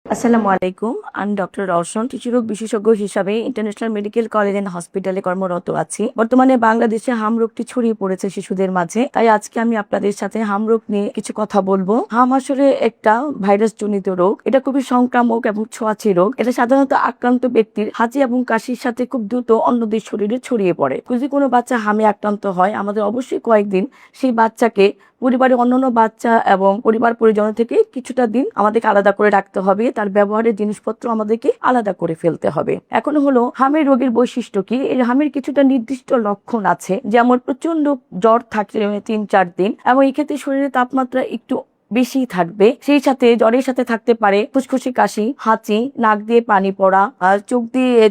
আসসালামু আলাইকুম। আমি ডক্টর রওশন, শিশুরোগ বিশেষজ্ঞ হিসাবে ইন্টারন্যাশনাল মেডিকেল কলেজ এন্ড হসপিটালে কর্মরত আছি। বর্তমানে বাংলাদেশে হাম রোগটি ছড়িয়ে পড়েছে শিশুদের মাঝে, তাই আজকে আমি আপনাদের সাথে হাম রোগ নিয়ে কিছু কথা বলবো। হাম আসলে একটা ভাইরাস জনিত রোগ। এটা খুবই সংক্রামক এবং ছোঁয়াচে রোগ। এটা সাধারণত আক্রান্ত ব্যক্তির হাঁচি এবং কাশির সাথে খুব দ্রুত অন্যদের শরীরে ছড়িয়ে পড়ে। যদি কোনো বাচ্চা হামে আক্রান্ত হয়, আমাদের অবশ্যই কয়েকদিন সেই বাচ্চাকে পরিবারের অন্যান্য বাচ্চা এবং পরিবার পরিজন থেকে কিছুটা দিন আমাদেরকে আলাদা করে রাখতে হবে। তার ব্যবহারের জিনিসপত্র আমাদেরকে আলাদা করে ফেলতে হবে। এখন হলো হামের রোগের বৈশিষ্ট্য কি? এই হামের কিছুটা নির্দিষ্ট লক্ষণ আছে, যেমন প্রচন্ড জ্বর থাকে 3-4 দিন, এবং এই ক্ষেত্রে শরীরের তাপমাত্রা একটু বেশি থাকবে। সেই সাথে জ্বরের সাথে থাকতে পারে খুশখুশি কাশি, হাঁচি, নাক দিয়ে পানি পড়া,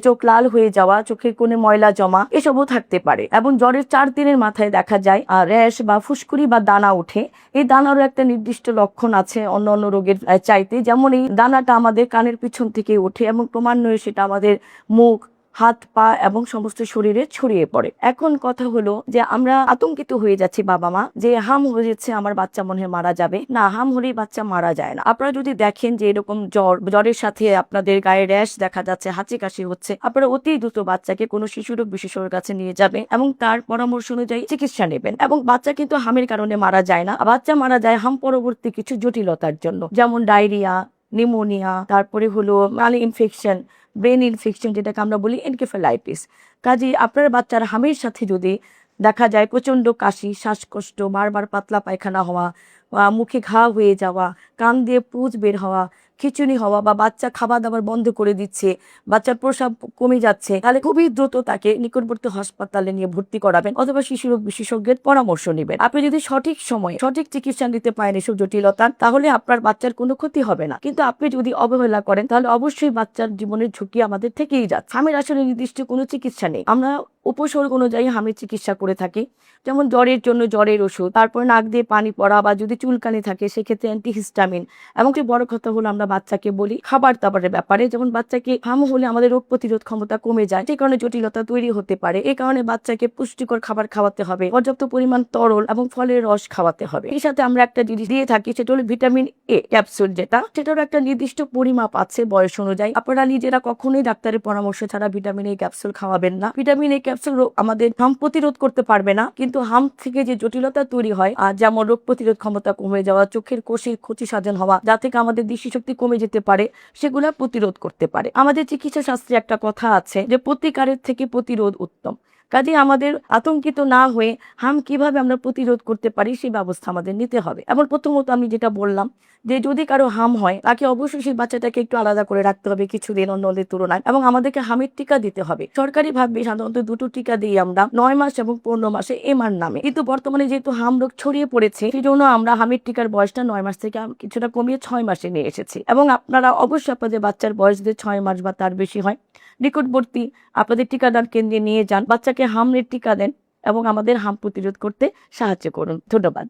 চোখ লাল হয়ে যাওয়া, চোখের কোণে ময়লা জমা, এসবও থাকতে পারে। এবং জ্বরের 4 দিনের মাথায় দেখা যায় র্যাশ বা ফুসকুড়ি বা দানা ওঠে। এই দানারও একটা নির্দিষ্ট লক্ষণ আছে অন্য অন্য রোগের চাইতে। যেমন এই দানাটা আমাদের কানের পিছন থেকে ওঠে এবং ক্রমান্বয়ে সেটা আমাদের মুখ, হাত, পা এবং সমস্ত শরীরে ছড়িয়ে পড়ে। এখন কথা হলো যে আমরা আতঙ্কিত হয়ে যাচ্ছি বাবা মা, যে হাম হয়েছে, আমার বাচ্চা মনে হয় মারা যাবে। না, হাম হলেই বাচ্চা মারা যায় না। আপনারা যদি দেখেন যে এরকম জ্বরের সাথে আপনাদের গায়ে র্যাশ দেখা যাচ্ছে, হাঁচি কাশি হচ্ছে, আপনারা অতি দ্রুত বাচ্চাকে কোনো শিশুরোগ বিশেষজ্ঞের কাছে নিয়ে যাবেন এবং তার পরামর্শ অনুযায়ী চিকিৎসা নেবেন। এবং বাচ্চা কিন্তু হামের কারণে মারা যায় না। বাচ্চা মারা যায় হাম পরবর্তী কিছু জটিলতার জন্য, যেমন ডায়রিয়া, নিউমোনিয়া, তারপরে হলো মালি ইনফেকশন, ব্রেন ইনফেকশন, যেটাকে আমরা বলি এনকেফেলাইটিস। কাজে আপনার বাচ্চার হামের সাথে যদি দেখা যায় প্রচন্ড কাশি, শ্বাসকষ্ট, বারবার পাতলা পায়খানা হওয়া, মুখে ঘা হয়ে যাওয়া, কান দিয়ে পুঁজ বের হওয়া, খিঁচুনি হওয়া, বা বাচ্চা খাবার দাবার বন্ধ করে দিচ্ছে, বাচ্চার প্রস্রাব কমে যাচ্ছে, তাহলে খুবই দ্রুত তাকে নিকটবর্তী হাসপাতালে নিয়ে ভর্তি করাবেন অথবা শিশুরোগ বিশেষজ্ঞের পরামর্শ নেবেন। আপনি যদি সঠিক সময়ে সঠিক চিকিৎসা নিতে পারেন এসব জটিলতার, তাহলে আপনার বাচ্চার কোনো ক্ষতি হবে না। কিন্তু আপনি যদি অবহেলা করেন, তাহলে অবশ্যই বাচ্চার জীবনের ঝুঁকি আমাদের থেকেই যাচ্ছে। হামের আসলে নির্দিষ্ট কোনো চিকিৎসা নেই। আমরা উপসর্গ অনুযায়ী হামের চিকিৎসা করে থাকি। যেমন জ্বরের জন্য জ্বরের ওষুধ, তারপর নাক দিয়ে পানি পড়া বা যদি চুলকানি থাকে সেক্ষেত্রে অ্যান্টিহিস্টামিন। এমনকি বড় কথা হলো আমরা বাচ্চাকে বলি খাবার দাবারের ব্যাপারে, যেমন বাচ্চাকে হাম হলে আমাদের রোগ প্রতিরোধ ক্ষমতা কমে যায়, সেই কারণে জটিলতা তৈরি হতে পারে। এই কারণে বাচ্চাকে পুষ্টিকর খাবার খাওয়াতে হবে, পর্যাপ্ত পরিমাণ তরল এবং ফলের রস খাওয়াতে হবে। এই সাথে আমরা একটা জিনিস দিয়ে থাকি, সেটা হলো ভিটামিন এ ক্যাপসুল, সেটারও একটা নির্দিষ্ট পরিমাপ আছে বয়স অনুযায়ী। আপনারা নিজেরা কখনোই ডাক্তারের পরামর্শ ছাড়া ভিটামিন এ ক্যাপসুল খাওয়াবেন না। ভিটামিন এ ক্যাপসুল আমাদের হাম প্রতিরোধ করতে পারবে না, কিন্তু হাম থেকে যে জটিলতা তৈরি হয়, যেমন রোগ প্রতিরোধ ক্ষমতা কমে যাওয়া, চোখের কোষের ক্ষতি সাধন হওয়া, যা থেকে আমাদের দৃষ্টিশক্তি কমে যেতে পারে, সেগুলা প্রতিরোধ করতে পারে। আমাদের চিকিৎসা শাস্ত্রে একটা কথা আছে যে প্রতিকারের থেকে প্রতিরোধ উত্তম। কাজে আমাদের আতঙ্কিত না হয়ে হাম কিভাবে আমরা প্রতিরোধ করতে পারি সেই ব্যবস্থা আমাদের নিতে হবে। এবং প্রথমত আমি যেটা বললাম, যে যদি কারো হাম হয়, তাকে অবশ্যই সেই বাচ্চাটাকে একটু আলাদা করে রাখতে হবে কিছুদিন অন্যদের তুলনায়, এবং আমাদেরকে হামের টিকা দিতে হবে। সরকারি ভাবে সাধারণত 2টো টিকা দিই আমরা, 9 মাস এবং 15 মাসে এমআর নামে। কিন্তু বর্তমানে যেহেতু হাম রোগ ছড়িয়ে পড়েছে, সেই জন্য আমরা হামের টিকার বয়সটা 9 মাস থেকে কিছুটা কমিয়ে 6 মাসে নিয়ে এসেছি। এবং আপনারা অবশ্যই আপনাদের বাচ্চার বয়স যদি 6 মাস বা তার বেশি হয়, নিকটবর্তী আপনাদের টিকাদান কেন্দ্রে নিয়ে যান, বাচ্চাকে হামের টিকা দেন এবং আমাদের হাম প্রতিরোধ করতে সাহায্য করুন। ধন্যবাদ।